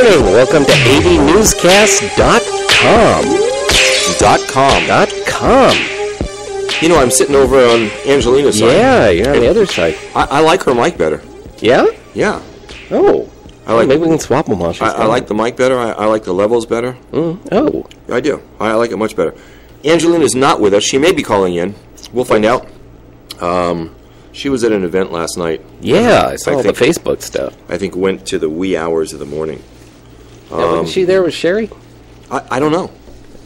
morning. Welcome to AVNewsCast.com. .com. You know, I'm sitting over on Angelina's side. Yeah, you're on the other side. I like her mic better. Yeah? Yeah. Oh. Maybe we can swap them while she's I like the mic better. I like the levels better. Oh. I do. I like it much better. Angelina's not with us. She may be calling in. We'll find out. She was at an event last night. Yeah, I saw the Facebook stuff. I think went to the wee hours of the morning. Was she there with Sherry? I don't know.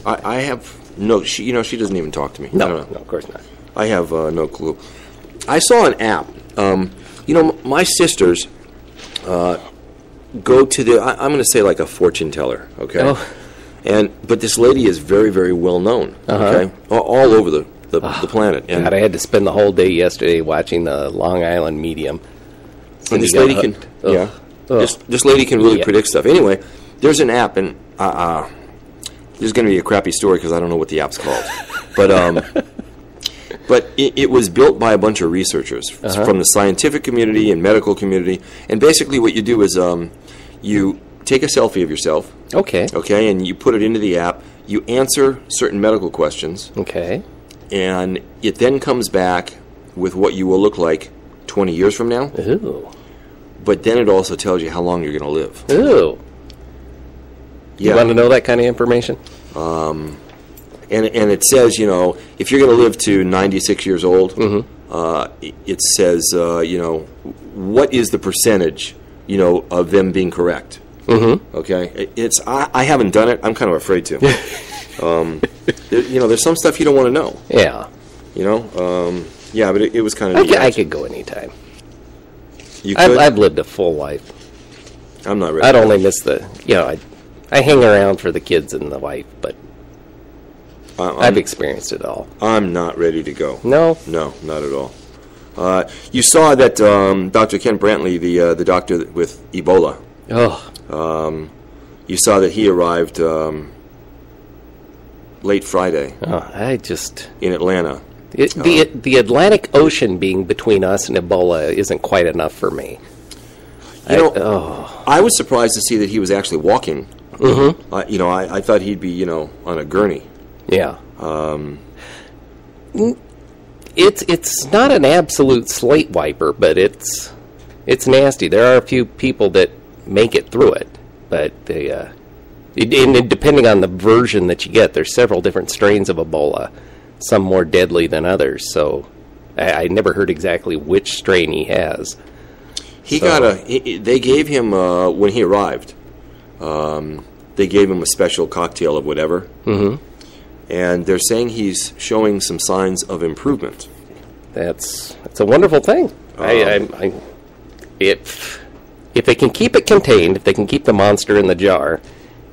I have no. She doesn't even talk to me. No, I don't know. No, of course not. I have no clue. I saw an app. My sisters go to the. I'm going to say like a fortune teller. Okay. Oh. But this lady is very, very well known. Okay. All over the planet. And God, I had to spend the whole day yesterday watching the Long Island Medium. And this lady can, this lady can really predict stuff. Anyway, there's an app, and there's going to be a crappy story because I don't know what the app's called. But it was built by a bunch of researchers from the scientific community and medical community. And basically, what you do is you take a selfie of yourself. Okay. Okay, and you put it into the app. You answer certain medical questions. Okay. And it then comes back with what you will look like 20 years from now. Ooh. But then it also tells you how long you're going to live. Ooh. Yeah. You want to know that kind of information? And it says, if you're going to live to 96 years old, it says, what is the percentage, of them being correct? Okay? I haven't done it. I'm kind of afraid to. There's some stuff you don't want to know. Yeah. But it was kind of neat. I could go anytime. You could? I've lived a full life. I'm not ready. I'd only miss I hang around for the kids and the wife, but I've experienced it all. I'm not ready to go. No? No, not at all. You saw that Dr. Ken Brantley, the doctor with Ebola. Oh. You saw that he arrived late Friday. Oh, in Atlanta. The Atlantic Ocean being between us and Ebola isn't quite enough for me. I was surprised to see that he was actually walking. I thought he'd be, on a gurney. Yeah. It's not an absolute slate wiper, but it's nasty. There are a few people that make it through it, but depending on the version that you get, there's several different strains of Ebola, some more deadly than others. So I never heard exactly which strain he has. They gave him when he arrived. They gave him a special cocktail of whatever. And they're saying he's showing some signs of improvement. That's a wonderful thing. If they can keep it contained, if they can keep the monster in the jar,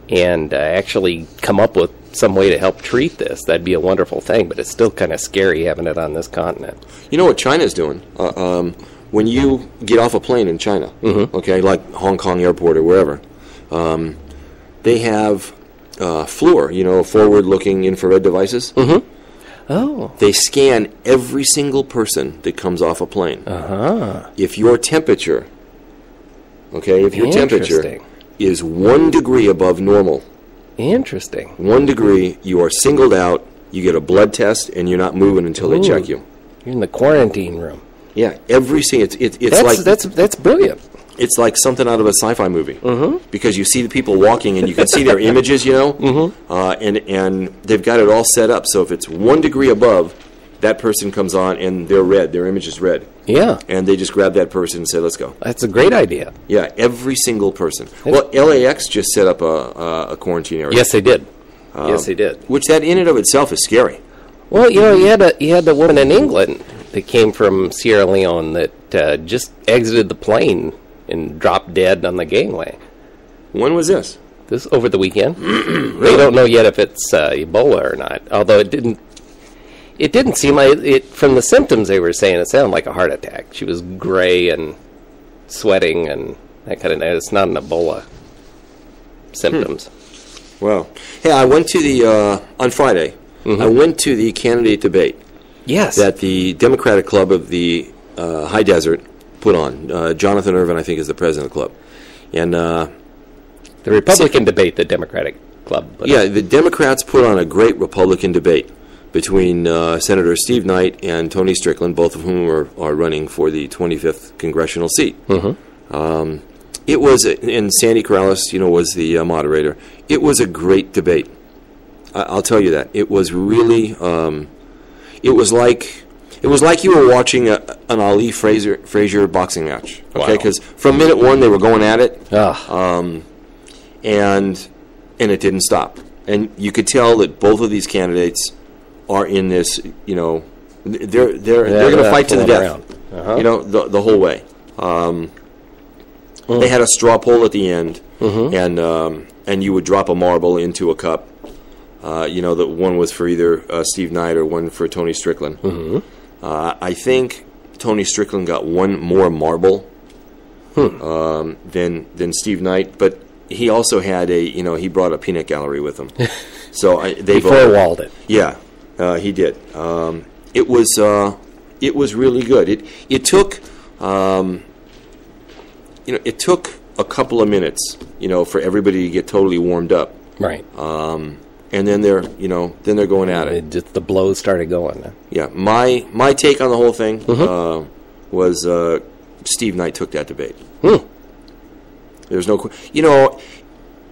and actually come up with some way to help treat this, that'd be a wonderful thing. But it's still kind of scary having it on this continent. You know what China's doing? When you get off a plane in China, okay, like Hong Kong airport or wherever, they have FLIR, forward-looking infrared devices. Oh. They scan every single person that comes off a plane. If your temperature, is 1 degree above normal. Interesting. 1 degree, you are singled out, you get a blood test, and you're not moving until they check you. You're in the quarantine room. Yeah, every single, that's brilliant. It's like something out of a sci-fi movie. Because you see the people walking and you can see their images, and they've got it all set up. So if it's 1 degree above, that person comes on and they're red, their image is red. Yeah. And they just grab that person and say, let's go. That's a great idea. Yeah, every single person. Well, LAX just set up a quarantine area. Yes, they did. Which that in and of itself is scary. Well, you had the woman in England that came from Sierra Leone that just exited the plane and dropped dead on the gangway. When was this? This over the weekend. Really? They don't know yet if it's Ebola or not. Although it didn't seem like it from the symptoms they were saying. It sounded like a heart attack. She was gray and sweating and that kind of thing. It's not an Ebola symptoms. Well, hey, I went to the on Friday. I went to the candidate debate. Yes. That the Democratic Club of the High Desert put on. Jonathan Irvin, I think, is the president of the club. And The Republican debate, the Democratic Club. The Democrats put on a great Republican debate between Senator Steve Knight and Tony Strickland, both of whom are running for the 25th congressional seat. It was, and Sandy Corrales, was the moderator. It was a great debate. I'll tell you that. It was really, it was like you were watching an Ali Frazier boxing match. Okay, because from minute one they were going at it, and it didn't stop. And you could tell that both of these candidates are in this. They're going to fight to the death. The whole way. They had a straw poll at the end, and you would drop a marble into a cup. That one was for either Steve Knight or one for Tony Strickland. I think Tony Strickland got one more marble than Steve Knight, but he also had he brought a peanut gallery with him. So they four-walled it. Yeah, he did. It was really good. It took. It took a couple of minutes, for everybody to get totally warmed up. Right. And then they're going at it. Just the blows started going. Yeah. My take on the whole thing was Steve Knight took that debate. There's no,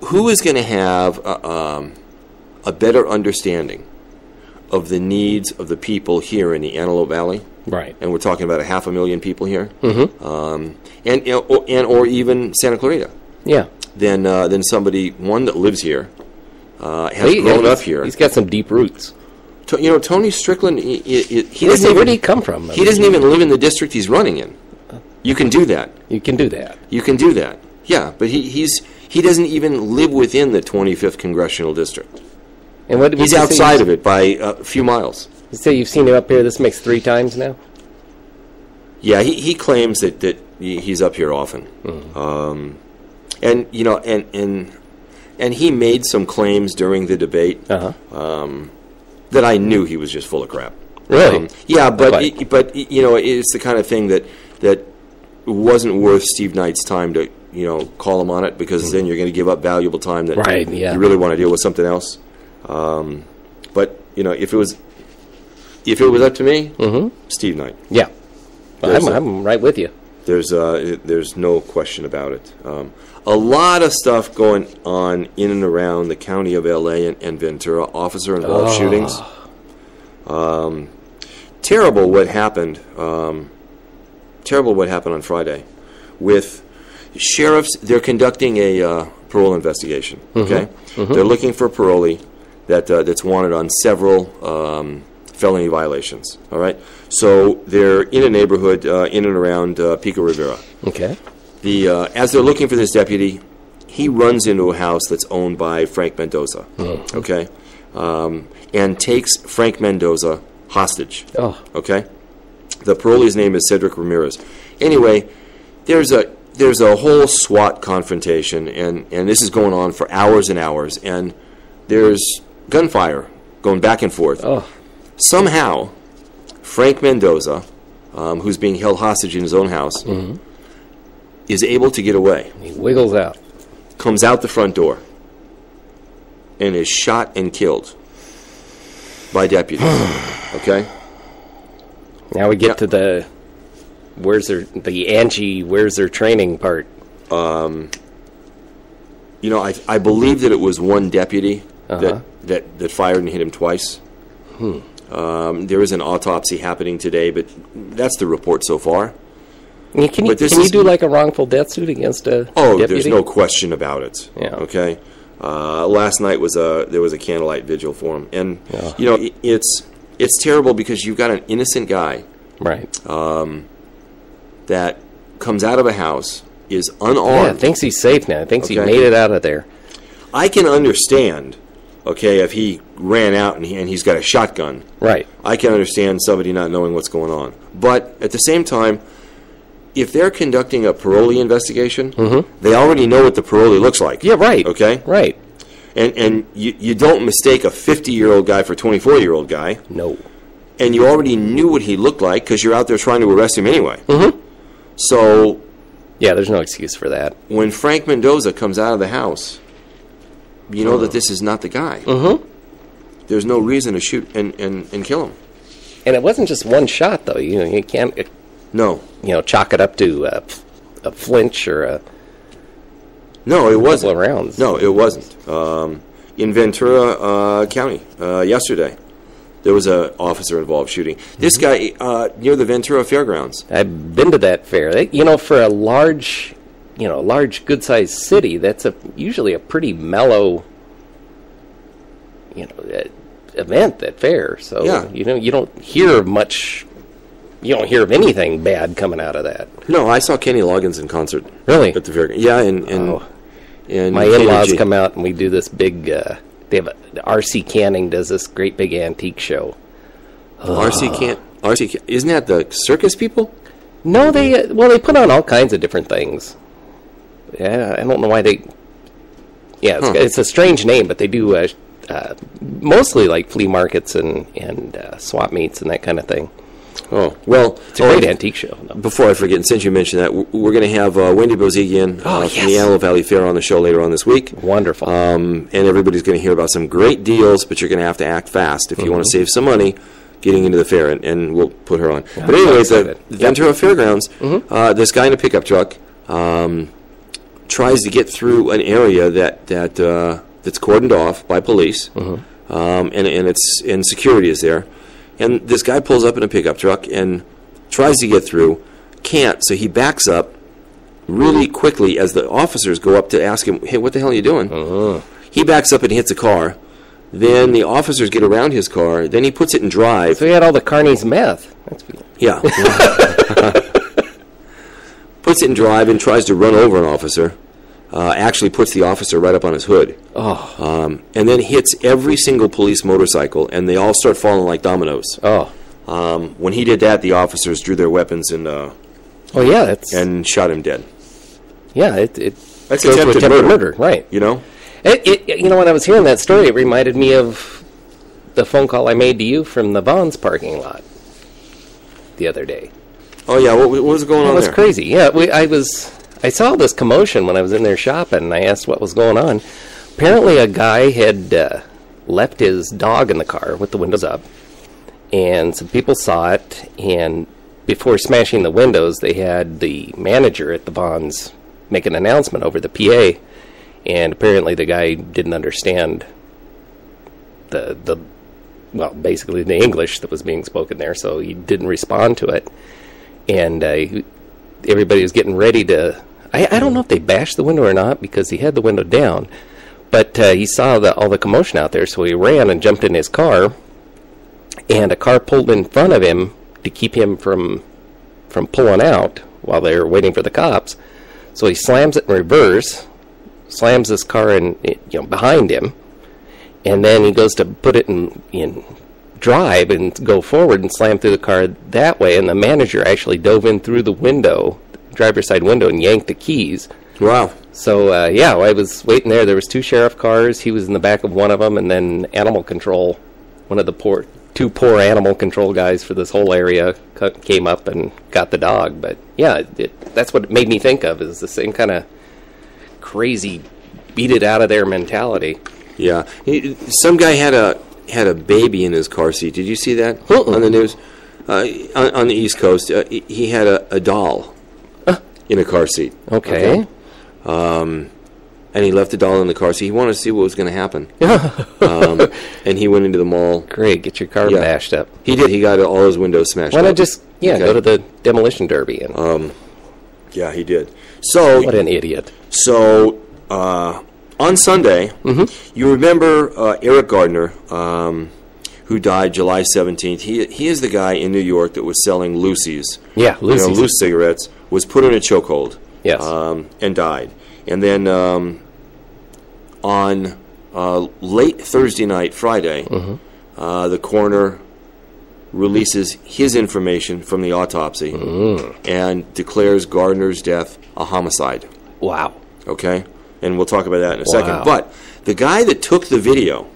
who is going to have a better understanding of the needs of the people here in the Antelope Valley? Right. And we're talking about 500,000 people here. And or even Santa Clarita. Yeah. Than somebody, one that lives here, has grown up here. He's got some deep roots. Tony Strickland, he doesn't even, where did he come from? He doesn't even live in the district he's running in. You can do that. You can do that. You can do that. Yeah, but he doesn't even live within the 25th congressional district. And what he's outside of it by a few miles. You say you've seen him up here. This makes 3 times now. Yeah, he claims that he's up here often, and he made some claims during the debate that I knew he was just full of crap. Really? Yeah, but it's the kind of thing that wasn't worth Steve Knight's time to call him on it, because then you're going to give up valuable time that you really want to deal with something else. But if it was up to me, Steve Knight. Yeah, I'm right with you. There's no question about it. A lot of stuff going on in and around the county of L.A. and Ventura, officer-involved shootings. Terrible what happened. Terrible what happened on Friday with sheriffs. They're conducting a parole investigation. Okay, they're looking for a parolee that's wanted on several felony violations. All right, so they're in a neighborhood in and around Pico Rivera. Okay. As they're looking for this deputy, he runs into a house that's owned by Frank Mendoza. Okay, and takes Frank Mendoza hostage. Okay, the parolee's name is Cedric Ramirez. Anyway, there's a whole SWAT confrontation, and this is going on for hours and hours, and there's gunfire going back and forth. Somehow, Frank Mendoza, who's being held hostage in his own house, is able to get away. He wiggles out. Comes out the front door, and is shot and killed by deputies. Okay? Now we get to the where's their training part. I believe that it was one deputy that fired and hit him twice. There is an autopsy happening today, but that's the report so far. Can you do like a wrongful death suit against a deputy? There's no question about it. Yeah. Okay. Last night there was a candlelight vigil for him, and it's terrible because you've got an innocent guy, right? That comes out of a house, is unarmed. Yeah, thinks he's safe now. Thinks he made it out of there. I can understand, if he ran out and he's got a shotgun. Right. I can understand somebody not knowing what's going on. But at the same time, if they're conducting a parolee investigation, they already know what the parolee looks like. Yeah, right. Okay? Right. And you don't mistake a 50-year-old guy for a 24-year-old guy. No. And you already knew what he looked like because you're out there trying to arrest him anyway. So... yeah, there's no excuse for that. When Frank Mendoza comes out of the house, you know that this is not the guy. Mm-hmm. There's no reason to shoot and kill him. And it wasn't just one shot, though. You can't... No. Chalk it up to a flinch or a... No, it wasn't. Couple of rounds. No, it wasn't. In Ventura County yesterday, there was an officer involved shooting. This guy near the Ventura Fairgrounds. I've been to that fair. For a large, good-sized city, that's usually a pretty mellow, event, that fair. So yeah. You don't hear much. You don't hear of anything bad coming out of that. No, I saw Kenny Loggins in concert. Really? At the fair. Yeah, and my in-laws come out and we do this big. They have R.C. Canning does this great big antique show. RC isn't that the circus people? No, they put on all kinds of different things. Yeah, I don't know why they. Yeah, it's a strange name, but they do mostly like flea markets and swap meets and that kind of thing. Oh, well, it's a great antique show. Before I forget, and since you mentioned that, we're going to have Wendy Bozigian from the Antelope Valley Fair on the show later on this week. Wonderful. And everybody's going to hear about some great deals, but you're going to have to act fast if you want to save some money getting into the fair, and we'll put her on. But anyways, the Ventura Fairgrounds, this guy in a pickup truck tries to get through an area that's cordoned off by police, and security is there. And this guy pulls up in a pickup truck and tries to get through, can't, so he backs up really quickly as the officers go up to ask him, hey, what the hell are you doing? He backs up and hits a car. Then the officers get around his car. Then he puts it in drive. So he had all the Carney's meth. Yeah. Puts it in drive and tries to run over an officer. Actually puts the officer right up on his hood. And then hits every single police motorcycle, and they all start falling like dominoes. When he did that, the officers drew their weapons and and shot him dead. Yeah, that's attempted murder, right? When I was hearing that story, it reminded me of the phone call I made to you from the Vons parking lot the other day. Oh yeah, what was going on there? It was crazy. Yeah, I saw this commotion when I was in there shopping, and I asked what was going on. Apparently, a guy had left his dog in the car with the windows up, and some people saw it, and before smashing the windows, they had the manager at the Vons make an announcement over the PA, and apparently the guy didn't understand basically the English that was being spoken there, so he didn't respond to it, and everybody was getting ready to... I don't know if they bashed the window or not, because he had the window down, but he saw all the commotion out there, so he ran and jumped in his car, and a car pulled in front of him to keep him from pulling out while they were waiting for the cops. So he slams it in reverse, slams this car in behind him, and then he goes to put it in drive and go forward and slam through the car that way, and the manager actually dove in through the window, driver's side window, and yanked the keys. Wow. So, I was waiting there. There was 2 sheriff cars. He was in the back of one of them, and then animal control, one of the 2 poor animal control guys for this whole area came up and got the dog. But, yeah, that's what it made me think of, is the same kind of crazy beat-it-out-of-there mentality. Yeah. Some guy had a baby in his car seat. Did you see that on the news? On the East Coast, he had a doll in a car seat. Okay. And he left the doll in the car seat. He wanted to see what was going to happen. And he went into the mall. Great, get your car bashed up. He did. He got all his windows smashed up. Why not just go to the demolition derby? And yeah, he did. So what an idiot. So on Sunday, you remember Eric Gardner, who died July 17th. He is the guy in New York that was selling Lucy's. Yeah, Lucy's. Loose cigarettes, was put in a chokehold. Yes. And died. And then on late Thursday night, Friday, the coroner releases his information from the autopsy and declares Gardner's death a homicide. Wow. Okay? And we'll talk about that in a second. But the guy that took the video,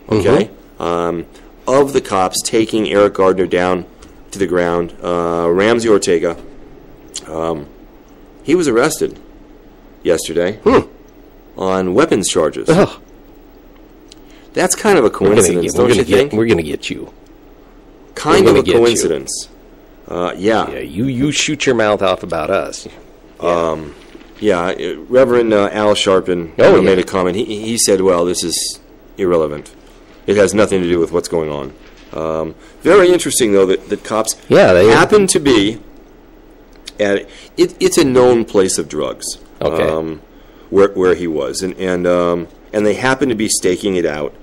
of the cops taking Eric Gardner down to the ground, Ramsey Ortega, he was arrested yesterday on weapons charges. That's kind of a coincidence, don't you think? We're going to get you. Kind of a coincidence. Yeah. Yeah, you shoot your mouth off about us. Reverend Al Sharpton made a comment. He said, well, this is irrelevant. It has nothing to do with what's going on. Very interesting, though, that cops happen to be at it's a known place of drugs. Okay. Where he was, and they happen to be staking it out,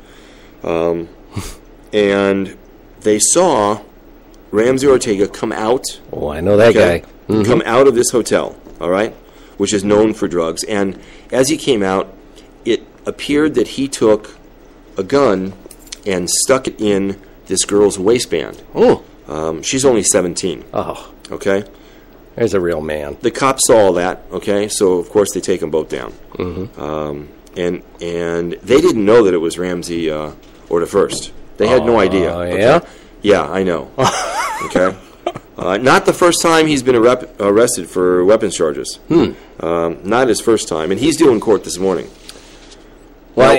and they saw Ramsey Ortega come out. Oh, I know that guy. Mm-hmm. Come out of this hotel, all right, which is known for drugs. And as he came out, it appeared that he took a gun and stuck it in this girl's waistband. Oh. She's only 17. Oh. Okay? There's a real man. The cops saw all that, okay? So, of course, they take them both down. Mm-hmm. And they didn't know that it was Ramsey Orta first. They had no idea. Okay? Yeah? Yeah, I know. Okay? Not the first time he's been arrested for weapons charges. Not his first time. And he's due in court this morning. Well,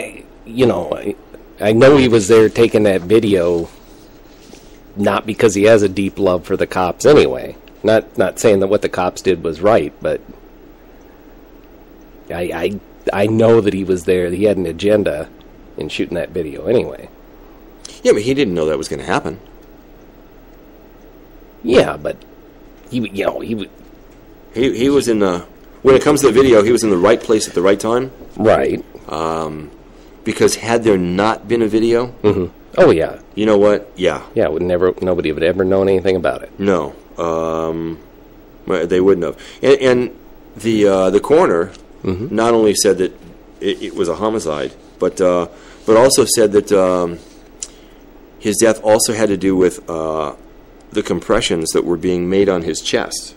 I know he was there taking that video not because he has a deep love for the cops anyway. Not saying that what the cops did was right, but I know that he was there. He had an agenda in shooting that video anyway. Yeah, but he didn't know that was going to happen. Yeah, but he was in the, when it comes to the video, he was in the right place at the right time. Right. Because had there not been a video, oh yeah, you know what? Yeah, nobody would ever known anything about it. No, they wouldn't have. And the coroner not only said that it was a homicide, but also said that his death also had to do with the compressions that were being made on his chest.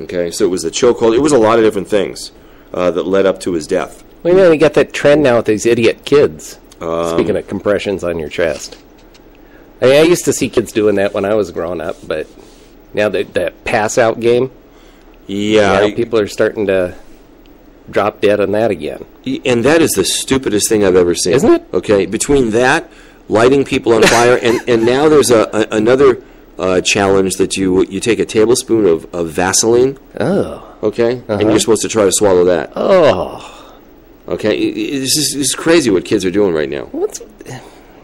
Okay, so it was a chokehold. It was a lot of different things that led up to his death. Well, you got that trend now with these idiot kids. Speaking of compressions on your chest. I used to see kids doing that when I was growing up, but now that pass-out game, people are starting to drop dead on that again. And that is the stupidest thing I've ever seen. Isn't it? Okay, between that, lighting people on fire, and now there's another challenge that you take a tablespoon of Vaseline. Oh. Okay? And you're supposed to try to swallow that. Oh. Okay? This is crazy what kids are doing right now.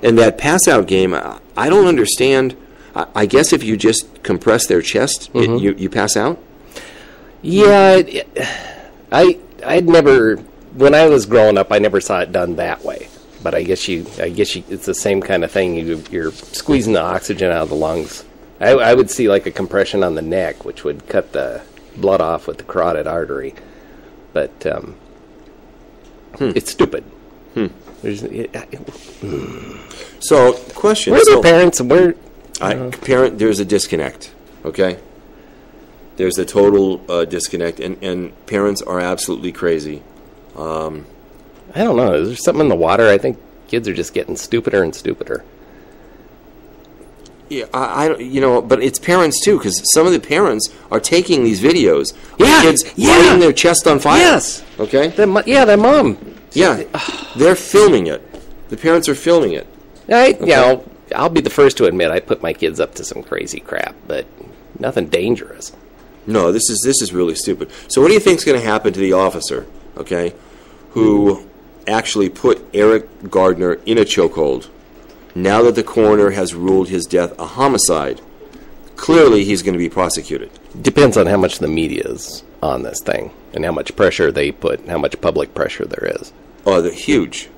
And that pass-out game, I don't understand. I guess if you just compress their chest, you pass out? Yeah, I'd never, when I was growing up, I never saw it done that way. But I guess it's the same kind of thing. You're squeezing the oxygen out of the lungs. I would see like a compression on the neck, which would cut the blood off with the carotid artery. But it's stupid. So, question. Where are their parents? There's a disconnect, okay? There's a total disconnect, and parents are absolutely crazy. I don't know. Is there something in the water? I think kids are just getting stupider and stupider. Yeah, but it's parents too, because some of the parents are taking these videos of kids lighting their chest on fire. Yes. Okay. Their mom. Yeah, they're filming it. The parents are filming it. I'll be the first to admit I put my kids up to some crazy crap, but nothing dangerous. No, this is really stupid. So, what do you think is going to happen to the officer? Okay, who actually put Eric Gardner in a chokehold? Now that the coroner has ruled his death a homicide, clearly he's going to be prosecuted. Depends on how much the media is on this thing and how much pressure they put and how much public pressure there is. Oh, they're huge.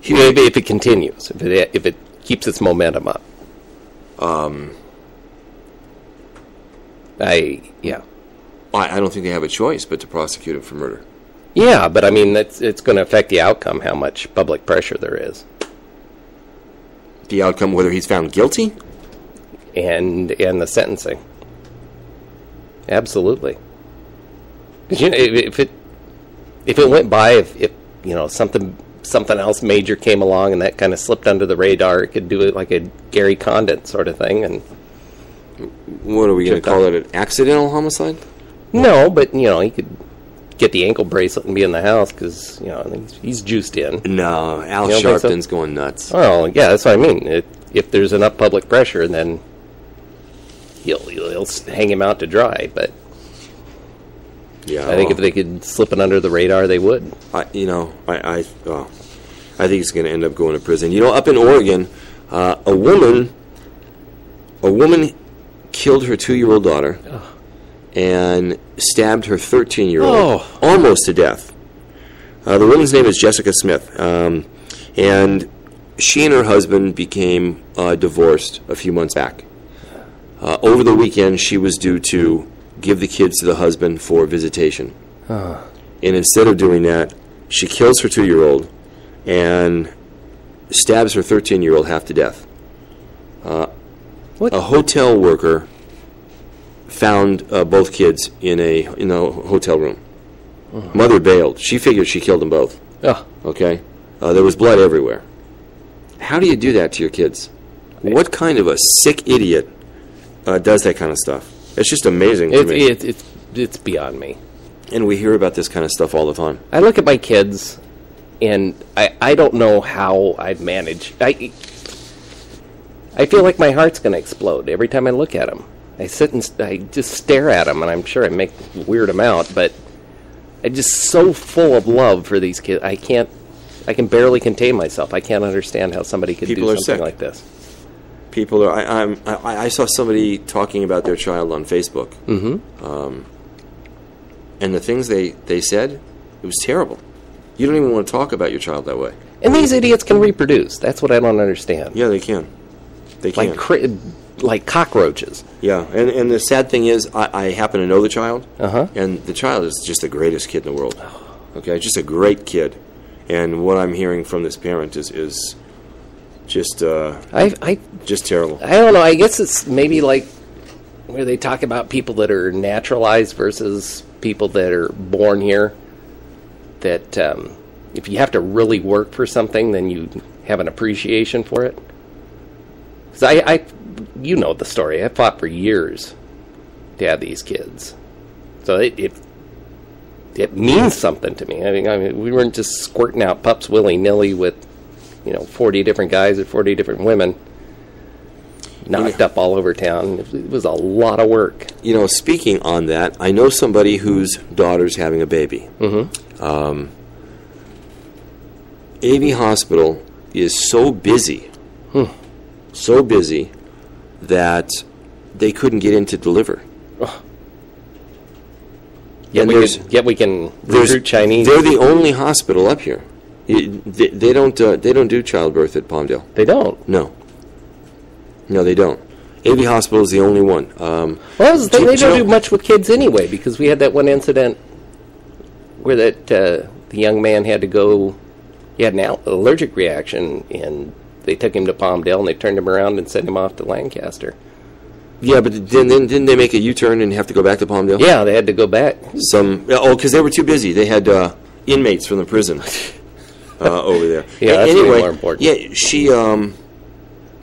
If it continues, if it keeps its momentum up. I don't think they have a choice but to prosecute him for murder. Yeah, but I mean, it's going to affect the outcome, how much public pressure there is. The outcome, whether he's found guilty? And the sentencing. Absolutely. Because if it went by, if something else major came along and that kind of slipped under the radar, it could do it like a Gary Condit sort of thing. And what are we going to call it? An accidental homicide? No, but he could get the ankle bracelet and be in the house because, he's juiced in. No, Al Sharpton's going nuts. Oh, yeah, that's what I mean. If there's enough public pressure, then he'll hang him out to dry, but yeah, I think if they could slip it under the radar, they would. I think he's going to end up going to prison. Up in Oregon, a woman killed her 2-year-old daughter and stabbed her 13-year-old almost to death. The woman's name is Jessica Smith, and she and her husband became divorced a few months back. Over the weekend, she was due to give the kids to the husband for visitation. And instead of doing that, she kills her 2-year-old and stabs her 13-year-old half to death. A hotel worker found both kids in a hotel room. Mother bailed. She figured she killed them both. Okay? There was blood everywhere. How do you do that to your kids? What kind of a sick idiot does that kind of stuff? It's just amazing to me. It's beyond me. And we hear about this kind of stuff all the time. I look at my kids, and I don't know how I'd manage. I feel like my heart's going to explode every time I look at them. I sit and I just stare at them, and I'm sure I weird them out, but I'm just so full of love for these kids. I can barely contain myself. I can't understand how somebody could do something like this. People are. I saw somebody talking about their child on Facebook, and the things they said, it was terrible. You don't even want to talk about your child that way. And these idiots can reproduce. That's what I don't understand. Yeah, they can. They can. Like cockroaches. Yeah, and the sad thing is, I happen to know the child, and the child is just the greatest kid in the world. Okay, just a great kid, and what I'm hearing from this parent is just just terrible. I don't know. I guess it's maybe like where they talk about people that are naturalized versus people that are born here. That if you have to really work for something, then you have an appreciation for it. Because you know the story. I fought for years to have these kids, so it means something to me. I mean, we weren't just squirting out pups willy-nilly with 40 different guys or 40 different women knocked up all over town. It was a lot of work. Speaking on that, I know somebody whose daughter's having a baby. AV Hospital is so busy, that they couldn't get in to deliver. Yet we can recruit Chinese. They're the only hospital up here. They don't do childbirth at Palmdale. They don't? No, they don't. AV Hospital is the only one. They don't do much with kids anyway, because we had that one incident where the young man had to go. He had an allergic reaction, and they took him to Palmdale, and they turned him around and sent him off to Lancaster. Yeah, but didn't they make a U-turn and have to go back to Palmdale? Yeah, they had to go back. Because they were too busy. They had inmates from the prison over there. Yeah, that's anyway, more important. Yeah,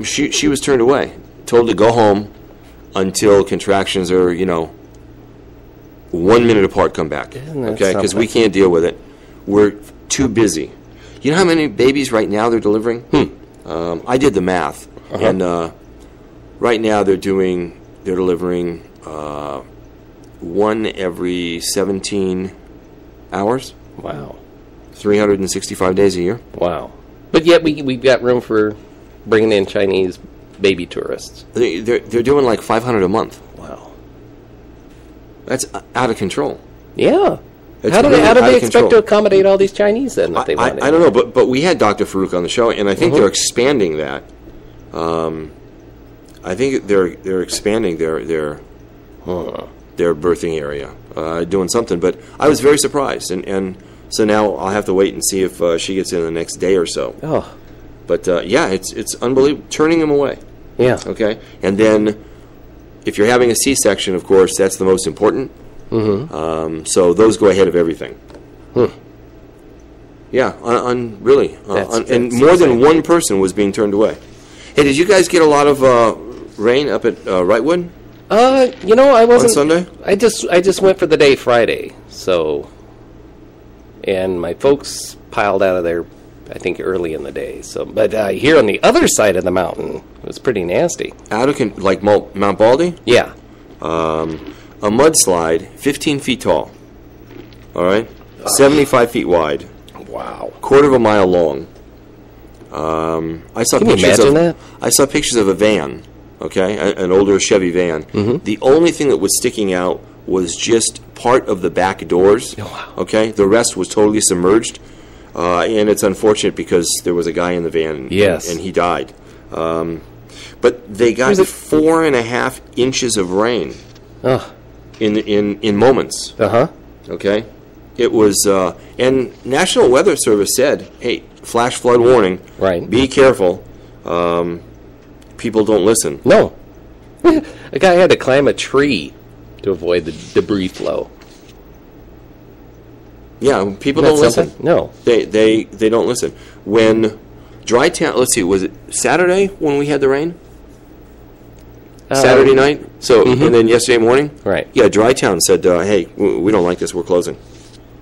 she was turned away, told to go home until contractions are 1 minute apart. Come back, okay? Because we can't deal with it. We're too busy. You know how many babies right now they're delivering? I did the math, and right now they're delivering one every 17 hours. Wow. 365 days a year. Wow. But yet we've got room for bringing in Chinese baby tourists. They're doing like 500 a month. Wow. That's out of control. Yeah. How do they expect to accommodate all these Chinese then? I don't know, but we had Dr. Farouk on the show, and I think they're expanding that. I think they're expanding their birthing area, doing something. But I was very surprised, and so now I'll have to wait and see if she gets in the next day or so. Oh, but it's unbelievable, turning them away. Yeah. Okay, and then if you're having a C-section, of course, that's the most important. So those go ahead of everything. Yeah, really. And more than one person was being turned away. Hey, did you guys get a lot of rain up at Wrightwood? I wasn't. On Sunday? I just went for the day Friday, so and my folks piled out of there, I think, early in the day. So, but here on the other side of the mountain, it was pretty nasty. Like Mount Baldy? Yeah. A mudslide, 15 feet tall. All right? 75 feet wide. Wow. Quarter of a mile long. I saw Can you imagine that? I saw pictures of a van, okay, an older Chevy van. Mm-hmm. The only thing that was sticking out was just part of the back doors, okay? The rest was totally submerged, and it's unfortunate because there was a guy in the van, yes, and he died. But they got 4.5 inches of rain in moments. Okay, it was, and National Weather Service said, "Hey, flash flood warning. Right. Be careful." People don't listen. No, a guy had to climb a tree to avoid the debris flow. Yeah, people don't listen. No, they don't listen. When Dry Town, let's see, was it Saturday when we had the rain? Saturday night. So and then yesterday morning. Right. Yeah, Dry Town said, "Hey, we don't like this. We're closing.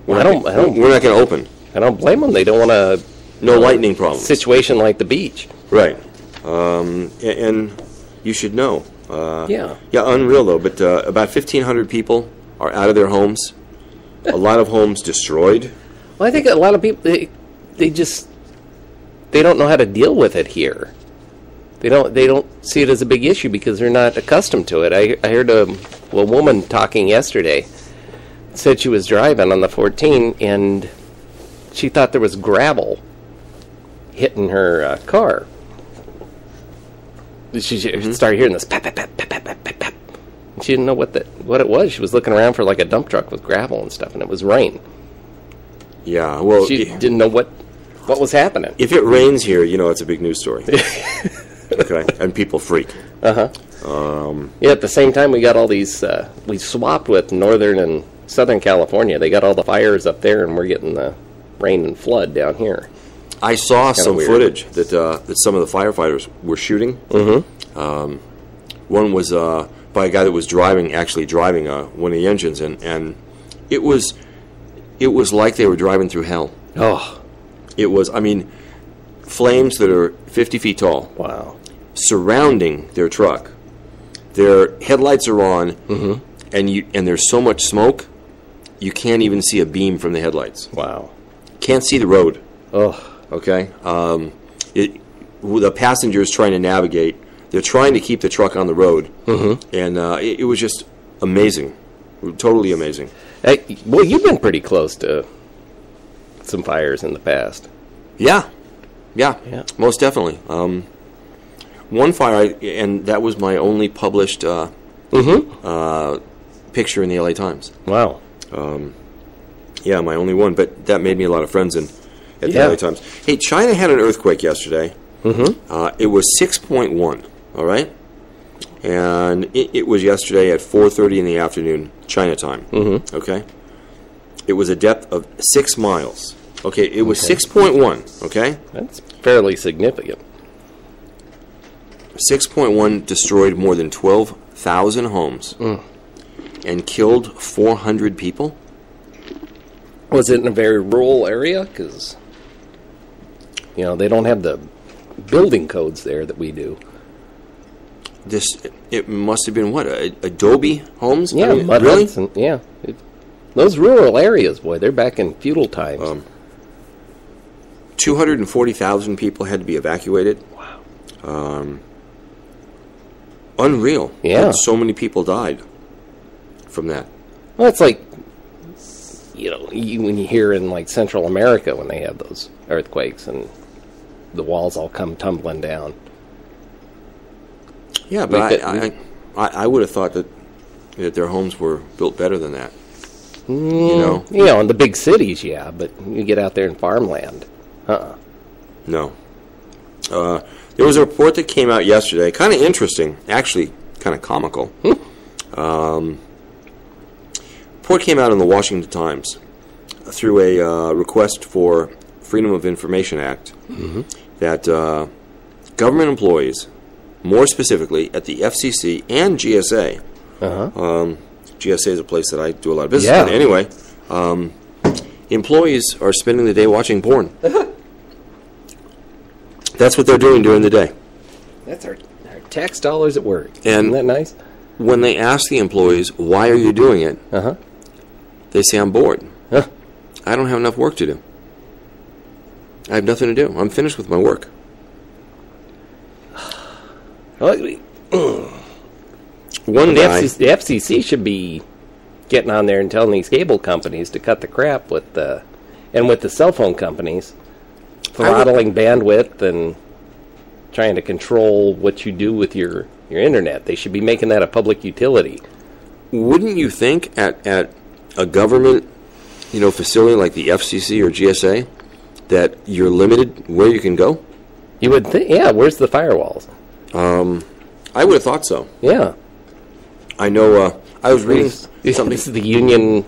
We're not going to open." I don't blame them. They don't want a lightning problems situation like the beach. Right. And you should know. Yeah, unreal though. But about 1,500 people are out of their homes. A lot of homes destroyed. Well, I think a lot of people they don't know how to deal with it here. They don't see it as a big issue because they're not accustomed to it. I heard a woman talking yesterday. Said she was driving on the 14 and she thought there was gravel hitting her car. She started hearing this pap, pap, pap, pap, pap, pap, pap. And she didn't know what it was. She was looking around for like a dump truck with gravel and stuff, and it was rain. Yeah, well, she didn't know what was happening. If it rains here, it's a big news story. Okay, and people freak. Yeah, at the same time, we got all these. We swapped with Northern and Southern California. They got all the fires up there, and we're getting the rain and flood down here. I saw some footage that some of the firefighters were shooting. One was by a guy that was actually driving one of the engines, and it was like they were driving through hell. Oh, it was. I mean, flames that are 50 feet tall. Wow. Surrounding their truck. Their headlights are on, and there's so much smoke, you can't even see a beam from the headlights. Wow. Can't see the road. Oh. Okay. The passengers trying to navigate, they're trying to keep the truck on the road, and it was just amazing, totally amazing. Well, you've been pretty close to some fires in the past. Yeah, most definitely. One fire, and that was my only published picture in the LA Times. Wow. Yeah, my only one, but that made me a lot of friends at the LA Times. Hey, China had an earthquake yesterday. It was 6.1, all right? And it was yesterday at 4:30 in the afternoon, China time, okay? It was a depth of 6 miles. Okay, it was 6.1, okay? That's fairly significant. 6.1 destroyed more than 12,000 homes and killed 400 people. Was it in a very rural area? Because, they don't have the building codes there that we do. It must have been, adobe homes? Yeah, mud huts. And, those rural areas, boy, they're back in feudal times. 240,000 people had to be evacuated. Wow. Unreal. Yeah. That so many people died from that. Well, it's like, when you hear in, like, Central America when they have those earthquakes and the walls all come tumbling down. Yeah, but I would have thought that their homes were built better than that. In the big cities, yeah, but you get out there in farmland. No. There was a report that came out yesterday, kind of interesting, actually kind of comical. Report came out in the Washington Times through a request for Freedom of Information Act that government employees, more specifically at the FCC and GSA, GSA is a place that I do a lot of business with anyway, employees are spending the day watching porn. That's what they're doing during the day. That's our tax dollars at work. And isn't that nice? When they ask the employees, why are you doing it? They say, I'm bored. I don't have enough work to do. I have nothing to do. I'm finished with my work. One guy... The FCC should be getting on there and telling these cable companies to cut the crap with the cell phone companies, throttling bandwidth and trying to control what you do with your internet. They should be making that a public utility. Wouldn't you think at a government, facility like the FCC or GSA, that you're limited where you can go? You would think, yeah. Where's the firewalls? I would have thought so. Yeah. I know. I was reading something. This is the union.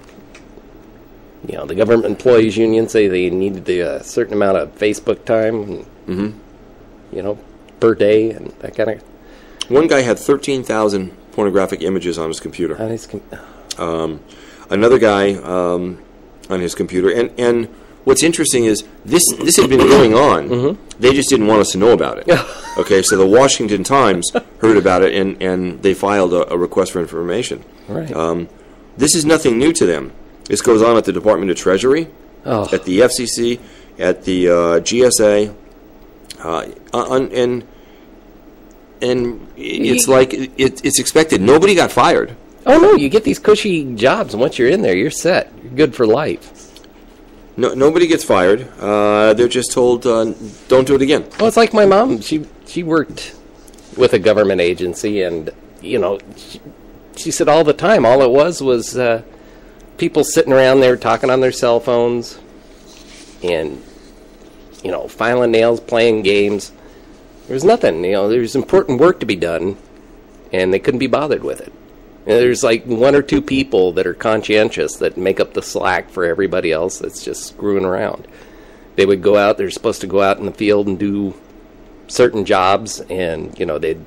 The government employees union say they needed a certain amount of Facebook time, per day, and that kind of. One guy had 13,000 pornographic images on his computer. Another guy on his computer, and what's interesting is this had been going on. They just didn't want us to know about it. Okay, so the Washington Times heard about it, and they filed a request for information. Right. This is nothing new to them. This goes on at the Department of Treasury, at the FCC, at the GSA, and it's like it's expected. Nobody got fired. Oh no, you get these cushy jobs, and once you're in there, you're set. You're good for life. No, nobody gets fired. They're just told, don't do it again. Well, it's like my mom. She worked with a government agency, and, she said all the time, all it was people sitting around there talking on their cell phones and, filing nails, playing games. There was nothing. There's important work to be done, and they couldn't be bothered with it. There's like one or two people that are conscientious that make up the slack for everybody else that's just screwing around. They would go out, they're supposed to go out in the field and do certain jobs, and, they'd,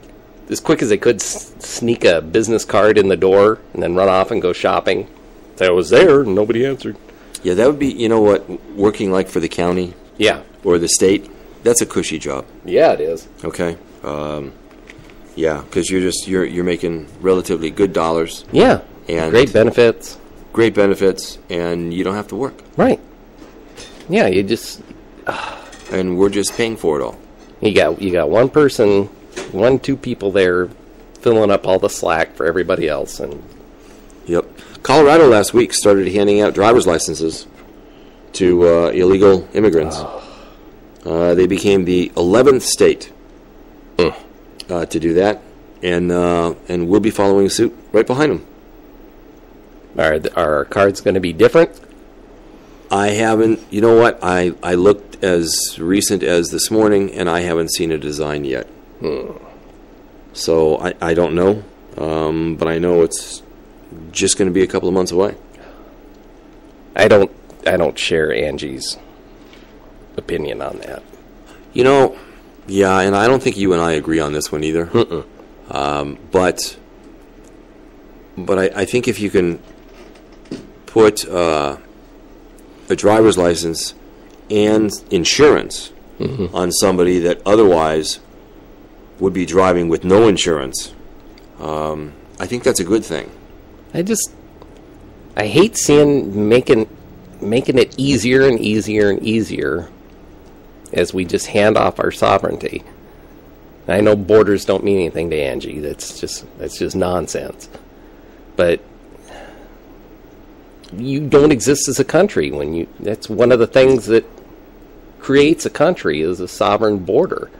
as quick as they could, sneak a business card in the door and then run off and go shopping. Say, I was there, and nobody answered. Yeah, that would be, working like for the county. Yeah. Or the state. That's a cushy job. Yeah, it is. Okay. Yeah, because you're making relatively good dollars. Yeah, and great benefits. Great benefits, and you don't have to work. Right. Yeah, you just. And we're just paying for it all. You got one person, two people there, filling up all the slack for everybody else, and. Yep. Colorado last week started handing out driver's licenses to illegal immigrants. They became the 11th state. To do that, and we'll be following suit right behind them. Are our cards going to be different? I haven't. You know what? I looked as recent as this morning, and I haven't seen a design yet. So I don't know, but I know it's just going to be a couple of months away. I don't share Angie's opinion on that. Yeah, and I don't think you and I agree on this one either. But I think if you can put a driver's license and insurance on somebody that otherwise would be driving with no insurance, I think that's a good thing. I hate seeing making it easier and easier and easier as we just hand off our sovereignty. I know borders don't mean anything to Angie. That's just nonsense. But you don't exist as a country that's one of the things that creates a country is a sovereign border.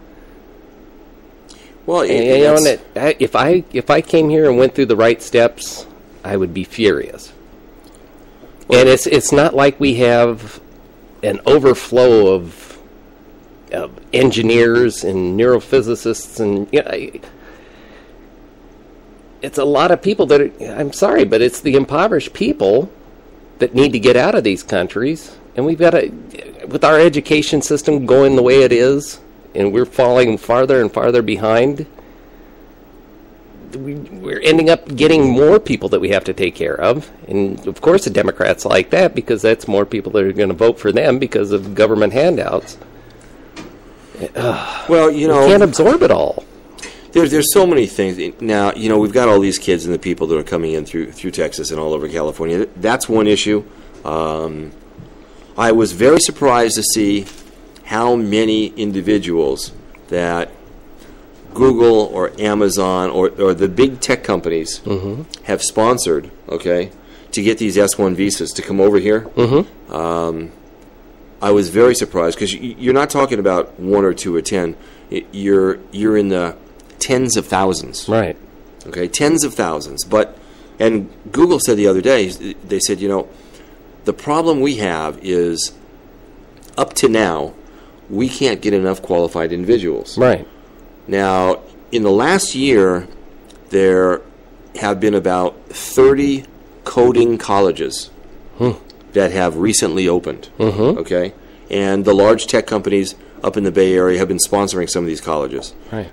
Well, if I came here and went through the right steps, I would be furious. Well, and it's not like we have an overflow of engineers and neurophysicists, and it's a lot of people that I'm sorry, but it's the impoverished people that need to get out of these countries, and we've got with our education system going the way it is, and we're falling farther and farther behind. we're ending up getting more people that we have to take care of. And, of course, the Democrats like that because that's more people that are going to vote for them because of government handouts. Well, you know... We can't absorb it all. There's so many things. Now, you know, we've got all these kids and the people that are coming in through Texas and all over California. That's one issue. I was very surprised to see how many individuals that Google or Amazon or the big tech companies have sponsored, okay, to get these S-1 visas to come over here. I was very surprised because you're not talking about 1 or 2 or 10. You're in the tens of thousands. Right. Okay, tens of thousands. And Google said the other day, they said, you know, the problem we have is up to now, we can't get enough qualified individuals. Right. Now, in the last year, there have been about 30 coding colleges that have recently opened. Okay? And the large tech companies up in the Bay Area have been sponsoring some of these colleges. Right.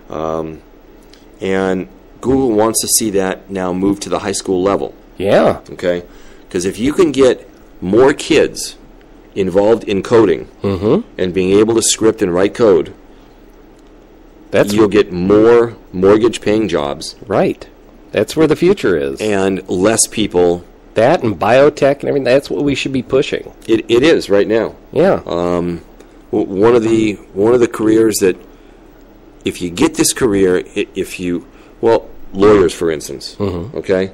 And Google wants to see that now move to the high school level. Yeah. Okay? Because if you can get more kids involved in coding and being able to script and write code, you'll get more mortgage-paying jobs. Right. That's where the future is. And less people... That and biotech and everything, that's what we should be pushing. It is right now. Yeah. One of the careers that, if you get this career, lawyers, for instance, okay?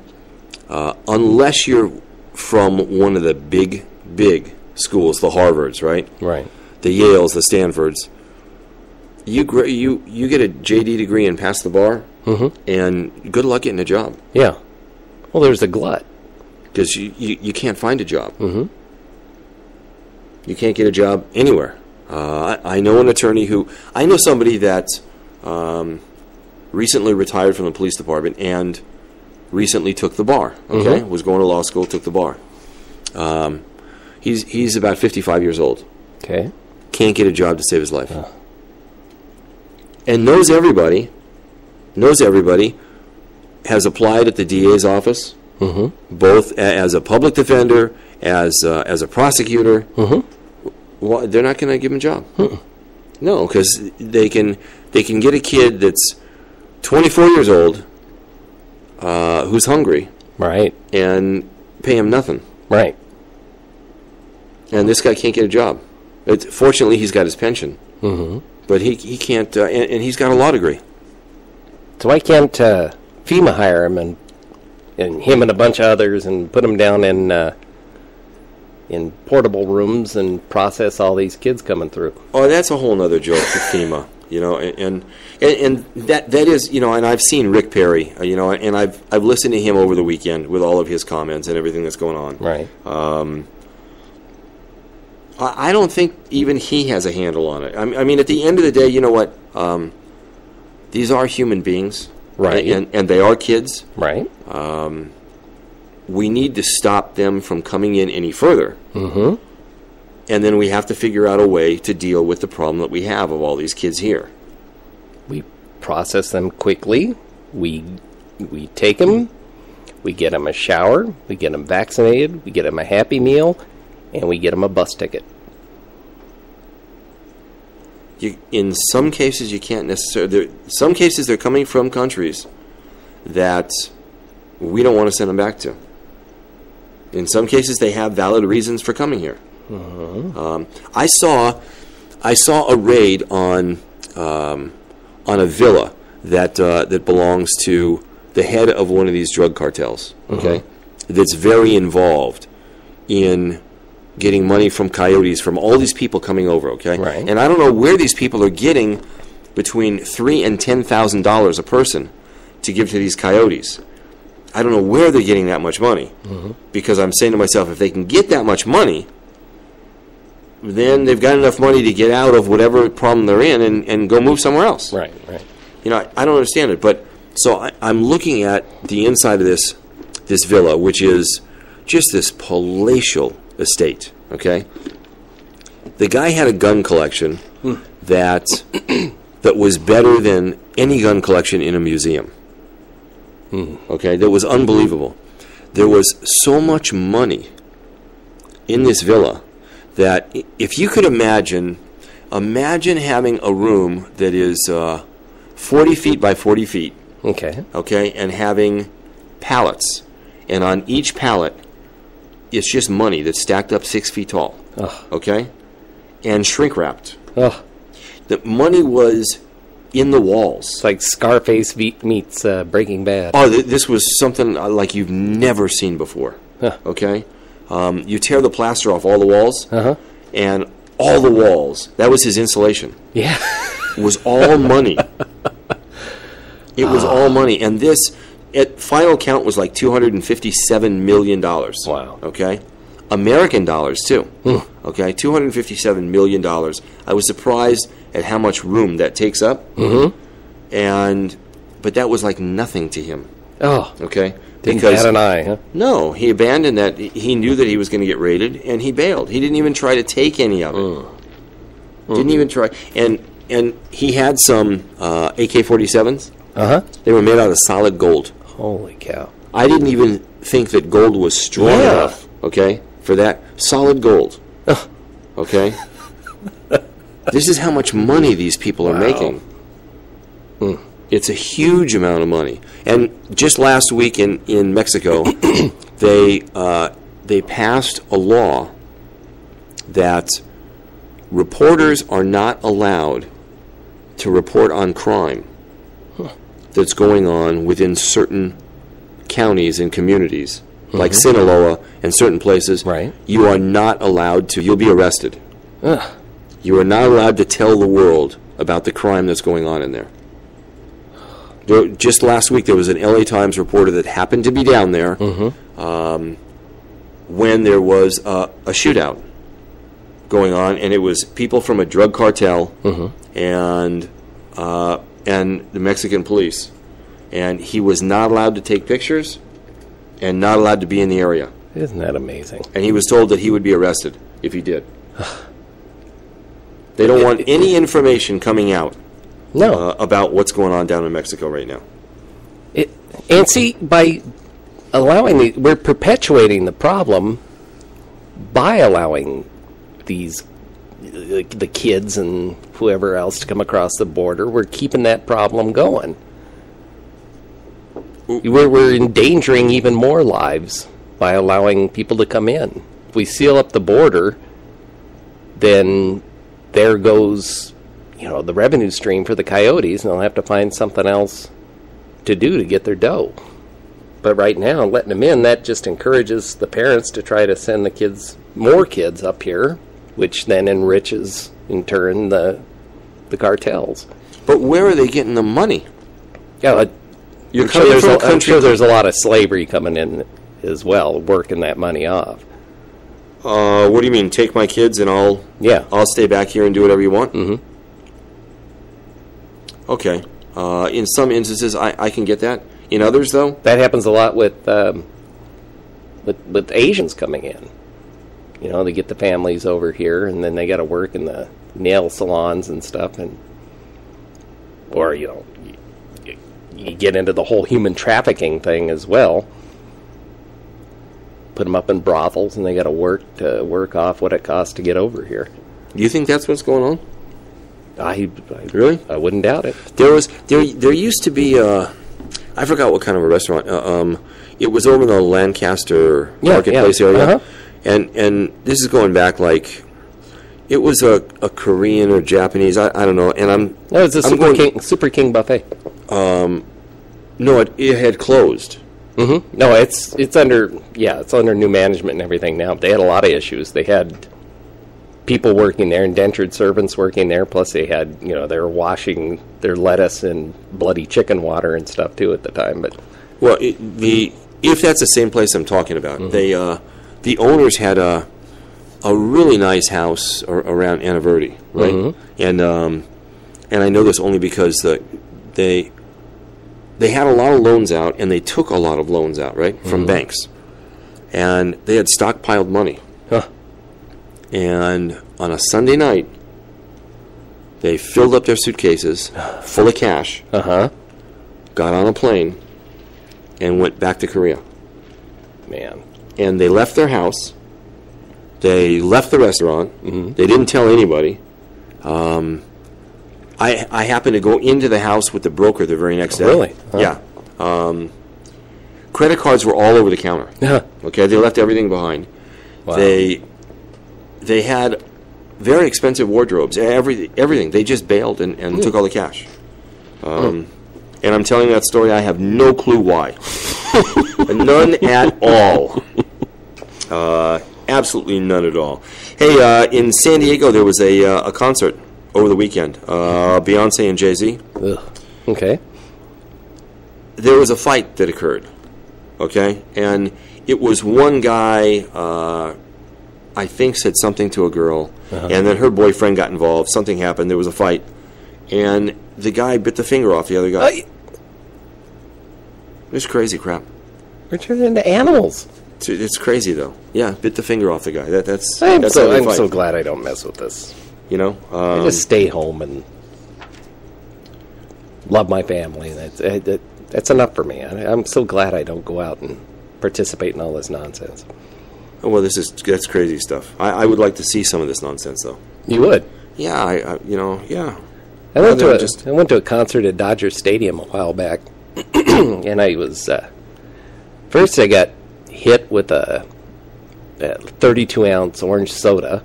Unless you're from one of the big schools, the Harvards, right? Right. The Yales, the Stanfords, you get a JD degree and pass the bar, and good luck getting a job. Yeah. Well, there's a glut. Because you can't find a job. You can't get a job anywhere. I know an attorney I know somebody that recently retired from the police department and recently took the bar, okay? Was going to law school, took the bar. He's about 55 years old. Okay. Can't get a job to save his life. And knows everybody, has applied at the DA's office, both as a public defender, as a prosecutor. Well, they're not going to give him a job. No, because they can get a kid that's 24 years old who's hungry, right, and pay him nothing, right. And this guy can't get a job. Fortunately, he's got his pension, but he can't, and he's got a law degree. So why can't FEMA hire him and him and a bunch of others and put them down in portable rooms and process all these kids coming through? Oh, that's a whole other joke with FEMA, you know, and that is, you know, and I've seen Rick Perry, you know, and I've listened to him over the weekend with all of his comments and everything that's going on. Right. I don't think even he has a handle on it. I mean, at the end of the day, you know what? These are human beings. Right. And they are kids. Right. We need to stop them from coming in any further. And then we have to figure out a way to deal with the problem that we have of all these kids here. We process them quickly. We take them. We get them a shower. We get them vaccinated. We get them a Happy Meal. And we get them a bus ticket. In some cases, you can't necessarily... Some cases, they're coming from countries that we don't want to send them back to. In some cases, they have valid reasons for coming here. I saw a raid on a villa that belongs to the head of one of these drug cartels. Okay, that's very involved in getting money from coyotes from all these people coming over. Okay, right. And I don't know where these people are getting between $3,000 and $10,000 a person to give to these coyotes. I don't know where they're getting that much money, because I'm saying to myself, if they can get that much money, then they've got enough money to get out of whatever problem they're in and go move somewhere else. Right, right. You know, I don't understand it, but so I'm looking at the inside of this villa, which is just this palatial estate. Okay, the guy had a gun collection that was better than any gun collection in a museum. okay, that was unbelievable. There was so much money in this villa that if you could imagine having a room that is 40 feet by 40 feet. Okay, and having pallets. And on each pallet, it's just money that's stacked up 6 feet tall. Okay? And shrink-wrapped. The money was in the walls. It's like Scarface meets Breaking Bad. Oh, this was something like you've never seen before. Okay? You tear the plaster off all the walls, and all the walls, that was his insulation. Yeah. Was all money. It was all money. And this, at final count, was like $257 million. Wow. Okay? American dollars, too. Okay? $257 million. I was surprised at how much room that takes up. But that was like nothing to him. Okay? Didn't bat an eye, huh? No, he abandoned that. He knew that he was going to get raided, and he bailed. He didn't even try to take any of it. Didn't even try. And he had some AK-47s. They were made out of solid gold. Holy cow. I didn't even think that gold was strong enough, okay, for that. Solid gold. Okay? This is how much money these people are making. It's a huge amount of money. And just last week in Mexico, they passed a law that reporters are not allowed to report on crime that's going on within certain counties and communities, like Sinaloa and certain places. Right. You are not allowed to. You'll be arrested. You are not allowed to tell the world about the crime that's going on in there. Just last week, there was an LA Times reporter that happened to be down there when there was a shootout going on, and it was people from a drug cartel and the Mexican police. And he was not allowed to take pictures and not allowed to be in the area. Isn't that amazing? And he was told that he would be arrested if he did. They don't want any information coming out about what's going on down in Mexico right now. And see, by allowing we're perpetuating the problem by allowing these the kids and whoever else to come across the border. We're keeping that problem going. We're endangering even more lives by allowing people to come in. If we seal up the border, then there goes, the revenue stream for the coyotes, and they'll have to find something else to do to get their dough. But right now, letting them in, that just encourages the parents to try to send more kids up here, which then enriches, in turn, the cartels. But where are they getting the money? Yeah, I'm sure there's a lot of slavery coming in as well, working that money off. What do you mean? Take my kids and I'll stay back here and do whatever you want? Okay. In some instances, I can get that. In others, though, that happens a lot with Asians coming in. They get the families over here, and then they got to work in the nail salons and stuff, or you get into the whole human trafficking thing as well. Put them up in brothels, and they got to work off what it costs to get over here. Do you think that's what's going on? Really? I wouldn't doubt it. There used to be I forgot what kind of a restaurant. It was over in the Lancaster Marketplace area, and this is going back like it was a Korean or Japanese. I don't know. And it's a Super King buffet. No, it had closed. No, it's under new management and everything now. They had a lot of issues. They had people working there, indentured servants working there, plus they had, they were washing their lettuce in bloody chicken water and stuff too at the time. But if that's the same place I'm talking about, the owners had a really nice house around Anaverde, right? And I know this only because they had a lot of loans out, and they took a lot of loans out, right, from banks. And they had stockpiled money. And on a Sunday night, they filled up their suitcases full of cash, got on a plane, and went back to Korea. Man. And they left their house. They left the restaurant. Mm-hmm. They didn't tell anybody. I happened to go into the house with the broker the very next day. Really? Huh. Yeah. Credit cards were all over the counter. Okay, they left everything behind. Wow. They had very expensive wardrobes, everything. They just bailed and took all the cash. And I'm telling you that story, I have no clue why. None at all. Absolutely none at all. Hey, in San Diego, there was a concert over the weekend. Beyonce and Jay-Z. Okay. There was a fight that occurred. Okay? And it was one guy, I think, said something to a girl, and then her boyfriend got involved. Something happened. There was a fight. And the guy bit the finger off the other guy. It's crazy crap. We're turning into animals. It's crazy, though. Yeah, bit the finger off the guy. That's I'm so glad I don't mess with this. You know? I just stay home and love my family. That's enough for me. I'm so glad I don't go out and participate in all this nonsense. Oh, well, that's crazy stuff. I would like to see some of this nonsense, though. You would? Yeah, yeah. I went to a concert at Dodger Stadium a while back, and I was first I got hit with a 32-ounce orange soda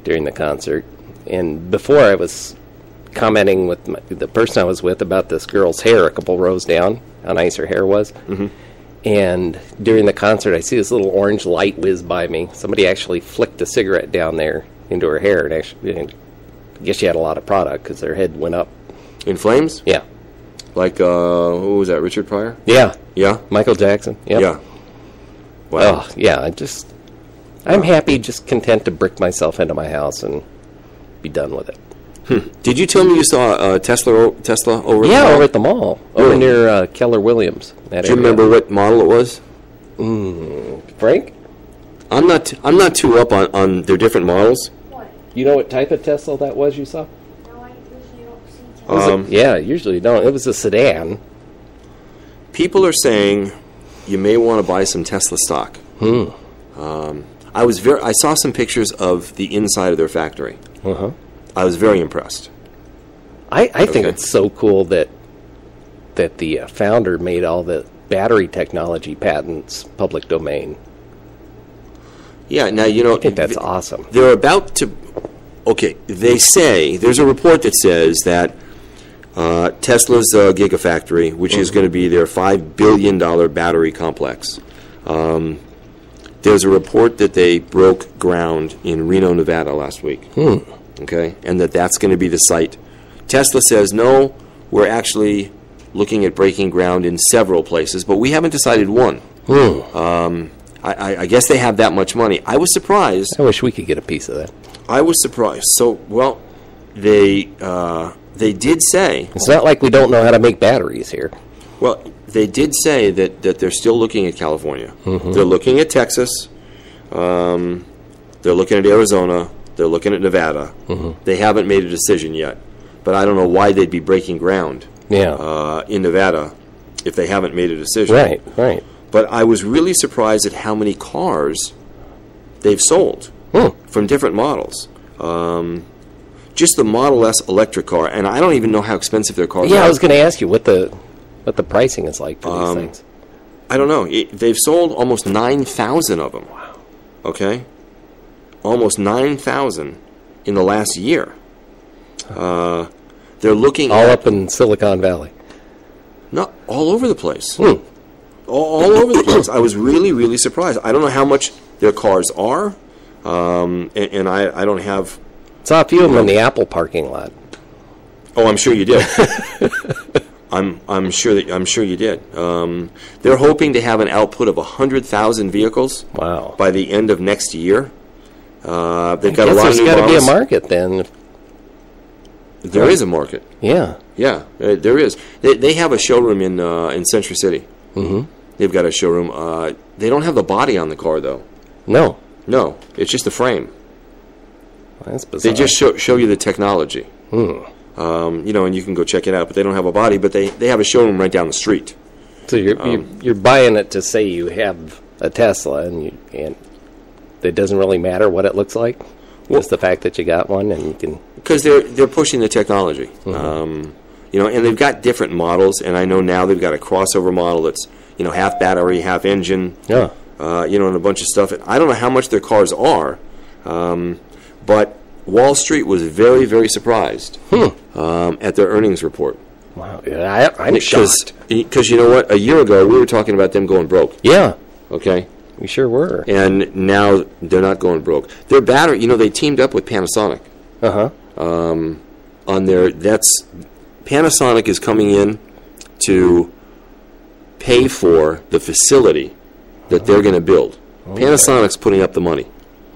during the concert, and before I was commenting with the person I was with about this girl's hair a couple rows down, how nice her hair was. Mm-hmm. And during the concert, I see this little orange light whiz by me. Somebody actually flicked a cigarette down there into her hair, and I guess she had a lot of product because her head went up. In flames? Yeah. Like, who was that, Richard Pryor? Yeah. Yeah? Michael Jackson. Yep. Yeah. Wow. Oh, yeah, I'm happy, just content to brick myself into my house and be done with it. Did you tell me you saw Tesla over at the mall? Yeah, over at the mall. Over near Keller Williams. Do you remember what model it was? Frank? I'm not too up on their different models. What? You know what type of Tesla that was you saw? No, I usually don't see Yeah, usually you don't. It was a sedan. People are saying you may want to buy some Tesla stock. I saw some pictures of the inside of their factory. Uh-huh. I was very impressed. I think it's so cool that the founder made all the battery technology patents public domain. Yeah, now, I think that's awesome. They're about to... Okay, they say... There's a report that says that Tesla's Gigafactory, which is going to be their $5 billion battery complex, there's a report that they broke ground in Reno, Nevada last week. Okay, and that's going to be the site. Tesla says, no, we're actually looking at breaking ground in several places, but we haven't decided one. I guess they have that much money. I was surprised. I wish we could get a piece of that. I was surprised. So, well, they did say... It's not like we don't know how to make batteries here. Well, they did say that they're still looking at California. Mm-hmm. They're looking at Texas. They're looking at Arizona. They're looking at Nevada. Mm-hmm. They haven't made a decision yet. But I don't know why they'd be breaking ground in Nevada if they haven't made a decision. Right. But I was really surprised at how many cars they've sold from different models. Just the Model S electric car, and I don't even know how expensive their cars are. Yeah, I was going to ask you what the pricing is like for these things. I don't know. They've sold almost 9,000 of them. Wow. Okay? Almost 9,000 in the last year. They're looking all up in Silicon Valley. No, all over the place. All over the place. I was really, really surprised. I don't know how much their cars are, and I don't have... Saw a few of them in the Apple parking lot. Oh, I'm sure you did. I'm sure you did. They're hoping to have an output of 100,000 vehicles. Wow. By the end of next year. They've got a lot of new models. There's got to be a market then. There is a market. Yeah. Yeah, there is. They have a showroom in Century City. Mm-hmm. They've got a showroom. They don't have the body on the car, though. No, it's just the frame. That's bizarre. They just show you the technology. And you can go check it out. But they don't have a body. But they have a showroom right down the street. So you're buying it to say you have a Tesla, and it doesn't really matter what it looks like. Just the fact that you got one, and you can, because they're pushing the technology. Mm-hmm. And they've got different models, and I know now they've got a crossover model that's half battery, half engine. Yeah. And a bunch of stuff. I don't know how much their cars are, but Wall Street was very, very surprised at their earnings report. Wow, I'm shocked. Because you know what? A year ago, we were talking about them going broke. Yeah. Okay? We sure were. And now they're not going broke. Their battery, they teamed up with Panasonic. Uh-huh. Panasonic is coming in to pay for the facility that they're going to build. Okay. Panasonic's putting up the money.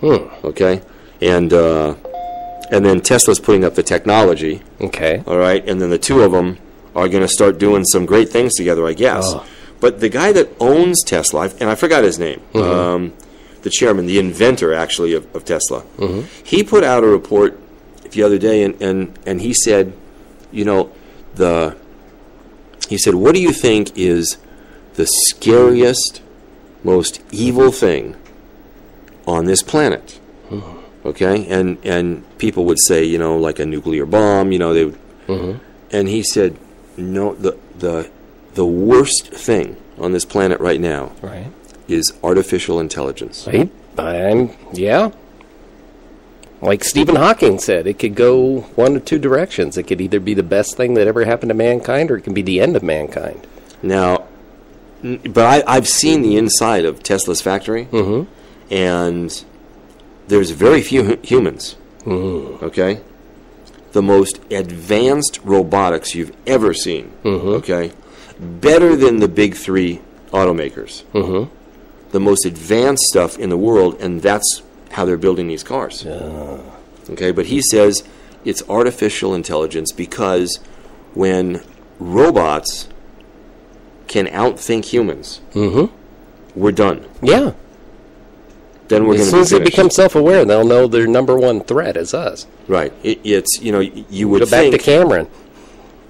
Okay? And then Tesla's putting up the technology. Okay. All right? And then the two of them are going to start doing some great things together, I guess. Oh. But the guy that owns Tesla, and I forgot his name, the chairman, the inventor, actually, of Tesla, he put out a report the other day, and he said, he said, what do you think is the scariest, most evil thing on this planet? Okay? And people would say, like a nuclear bomb, they would... And he said, no, the worst thing on this planet right now is artificial intelligence. Right? Yeah. Like Stephen Hawking said, it could go one of two directions. It could either be the best thing that ever happened to mankind, or it can be the end of mankind. Now, but I've seen the inside of Tesla's factory, and there's very few humans. Okay? The most advanced robotics you've ever seen. Okay? Better than the big three automakers. The most advanced stuff in the world, and that's how they're building these cars. Okay, but he says it's artificial intelligence because when robots can outthink humans, we're done. Yeah. Then we're going to be As soon as they become self-aware, they'll know their number one threat is us. Right. It's, you would go back to Cameron.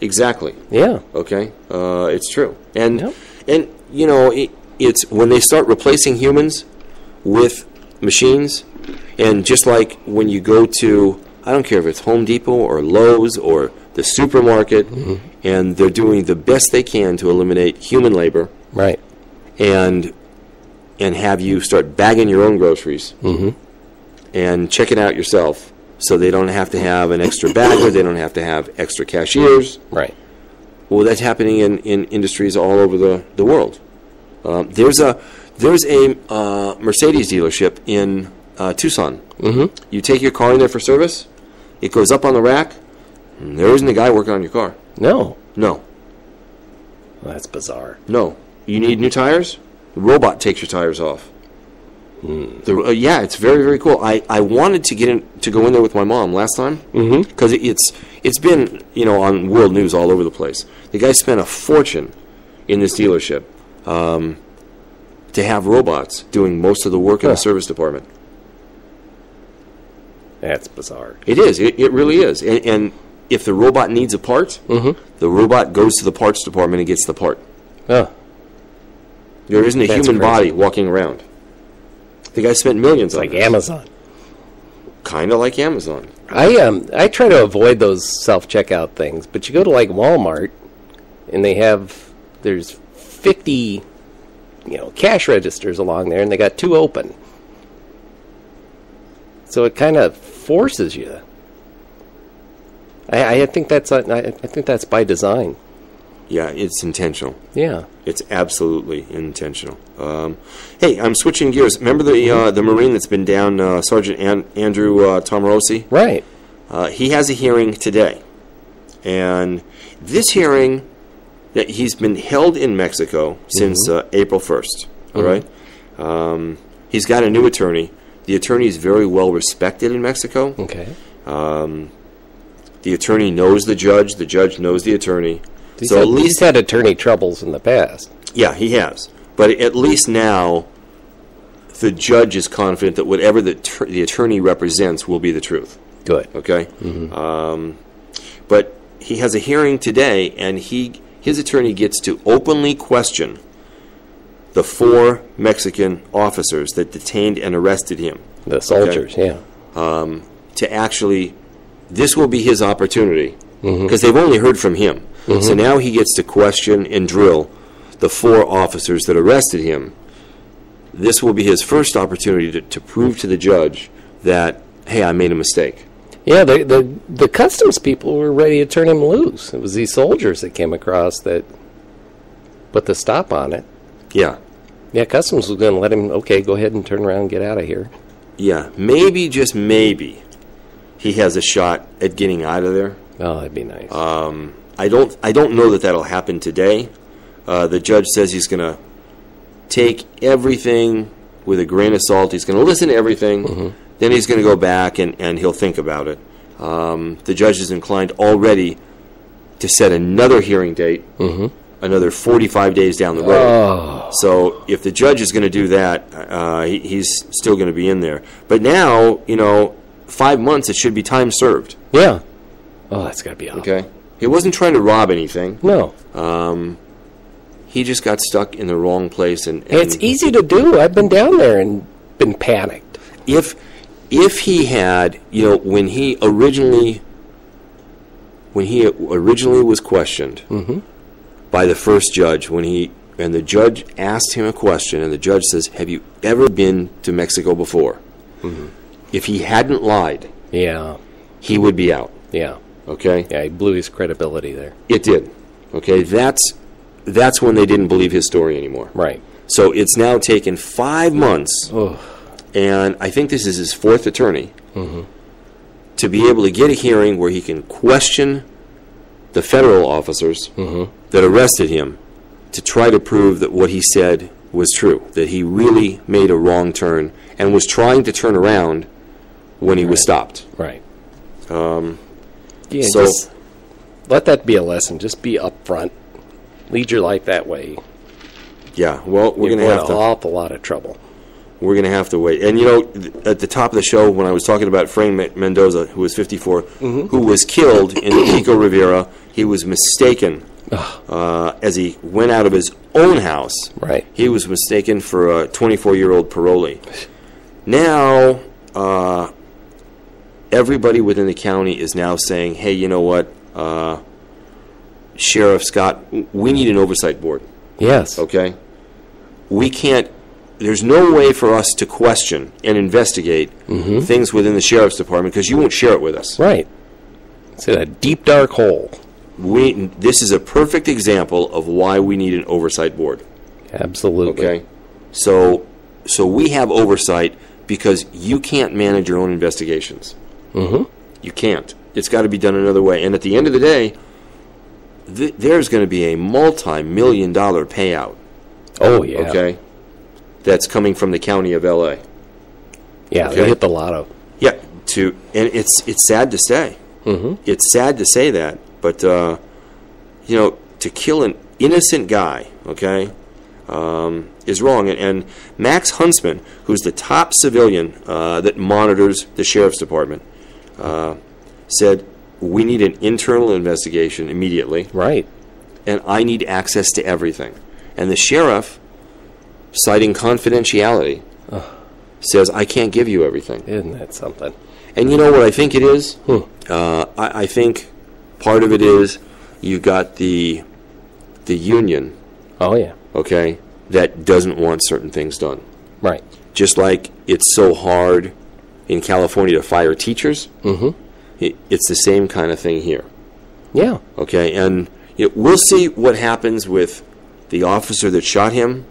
Exactly. Yeah. Okay. It's true. And it's when they start replacing humans with machines, and just like when you go to, I don't care if it's Home Depot or Lowe's or the supermarket, and they're doing the best they can to eliminate human labor. Right. And have you start bagging your own groceries and check it out yourself, so they don't have to have an extra bagger, they don't have to have extra cashiers. Right. Well, that's happening in industries all over the world. There's a Mercedes dealership in Tucson. You take your car in there for service, it goes up on the rack, and there isn't a guy working on your car. No. No. Well, that's bizarre. No. You need new tires? The robot takes your tires off. Yeah, it's very, very cool. I wanted to go in there with my mom last time because it's been on world news all over the place. The guy spent a fortune in this dealership to have robots doing most of the work in the service department. That's bizarre. It is. It really is. And if the robot needs a part, the robot goes to the parts department and gets the part. Oh. There isn't a human body walking around. The guy spent millions on it. Like Amazon. Kind of like Amazon. I try to avoid those self-checkout things, but you go to like Walmart, and there's 50, cash registers along there, and they got 2 open. So it kind of forces you. I think that's by design. Yeah, it's intentional. Yeah, it's absolutely intentional. Hey, I'm switching gears. Remember the Marine that's been down, Sergeant Andrew Tomarosi? Right. He has a hearing today, and this hearing, that he's been held in Mexico since April 1st. All right. He's got a new attorney. The attorney is very well respected in Mexico. Okay. The attorney knows the judge. The judge knows the attorney. So at least he's had attorney troubles in the past. Yeah, he has. But at least now, the judge is confident that whatever the attorney represents will be the truth. Good. Okay? But he has a hearing today, and he his attorney gets to openly question the 4 Mexican officers that detained and arrested him. The soldiers, okay? To actually, this will be his opportunity, because they've only heard from him. So now he gets to question and drill the 4 officers that arrested him. This will be his first opportunity to prove to the judge that, hey, I made a mistake. Yeah, the customs people were ready to turn him loose. It was these soldiers that came across that put the stop on it. Yeah. Yeah, customs was going to let him, okay, go ahead and turn around and get out of here. Yeah, maybe, just maybe, he has a shot at getting out of there. Oh, that'd be nice. I don't know that that'll happen today. The judge says he's going to take everything with a grain of salt. He's going to listen to everything. Then he's going to go back and he'll think about it. The judge is inclined already to set another hearing date, another 45 days down the road. Oh. So if the judge is going to do that, he's still going to be in there. But now, 5 months, it should be time served. Yeah. Oh, that's got to be awful. Okay. He wasn't trying to rob anything. No. He just got stuck in the wrong place. And it's easy to do. I've been down there and been panicked. If he had, when he originally was questioned by the first judge, and the judge asked him a question, and the judge says, "Have you ever been to Mexico before?" If he hadn't lied, he would be out. Yeah. Okay. Yeah, he blew his credibility there. It did. Okay. That's when they didn't believe his story anymore. Right. So it's now taken 5 months. And I think this is his 4th attorney, to be able to get a hearing where he can question the federal officers that arrested him to try to prove that what he said was true, that he really made a wrong turn and was trying to turn around when he was stopped. Right. So just let that be a lesson. Just be upfront. Lead your life that way. Yeah, well, we're going to have an awful lot of trouble. We're going to have to wait. And, at the top of the show, when I was talking about Frank Mendoza, who was 54, who was killed in the Pico Rivera, he was mistaken as he went out of his own house. Right. He was mistaken for a 24-year-old parolee. Now, everybody within the county is now saying, hey, you know what, Sheriff Scott, we need an oversight board. Yes. Okay? We can't. There's no way for us to question and investigate things within the Sheriff's Department because you won't share it with us. Right. It's a deep, dark hole. This is a perfect example of why we need an oversight board. Absolutely. Okay? So we have oversight because you can't manage your own investigations. You can't. It's got to be done another way. And at the end of the day, there's going to be a multi-million-dollar payout. Oh, yeah. Okay? That's coming from the county of L.A. Yeah, okay? They hit the lotto. Yeah, and it's sad to say. It's sad to say that, but to kill an innocent guy, okay, is wrong. And Max Huntsman, who's the top civilian that monitors the Sheriff's Department, said, we need an internal investigation immediately. Right. And I need access to everything. And the sheriff, citing confidentiality, says, I can't give you everything. Isn't that something? And you know what I think it is? I think part of it is you've got the union. Oh, yeah. Okay, that doesn't want certain things done. Right. Just like it's so hard in California to fire teachers, it's the same kind of thing here. Yeah. Okay, and we'll see what happens with the officer that shot him,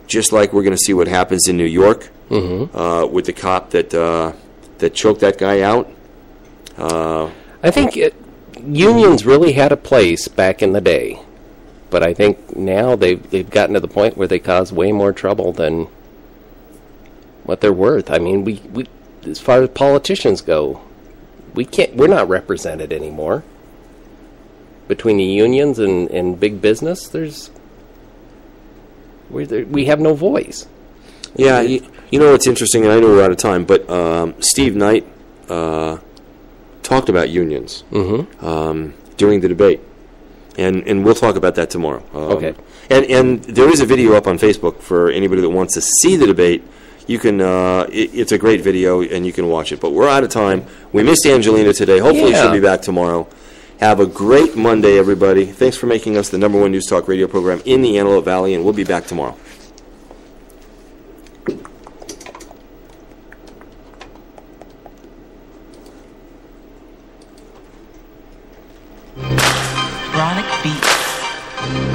just like we're going to see what happens in New York with the cop that choked that guy out. I think unions really had a place back in the day, but I think now they've gotten to the point where they cause way more trouble than what they're worth. I mean, we as far as politicians go, we're not represented anymore. Between the unions and big business, we have no voice. Yeah, you know what's interesting, and I know we're out of time, but Steve Knight talked about unions during the debate. And we'll talk about that tomorrow. Okay. And there is a video up on Facebook for anybody that wants to see the debate. You can. It's a great video, and you can watch it. But we're out of time. We missed Angelina today. Hopefully she'll be back tomorrow. Have a great Monday, everybody. Thanks for making us the #1 news talk radio program in the Antelope Valley, and we'll be back tomorrow. Chronic Beats.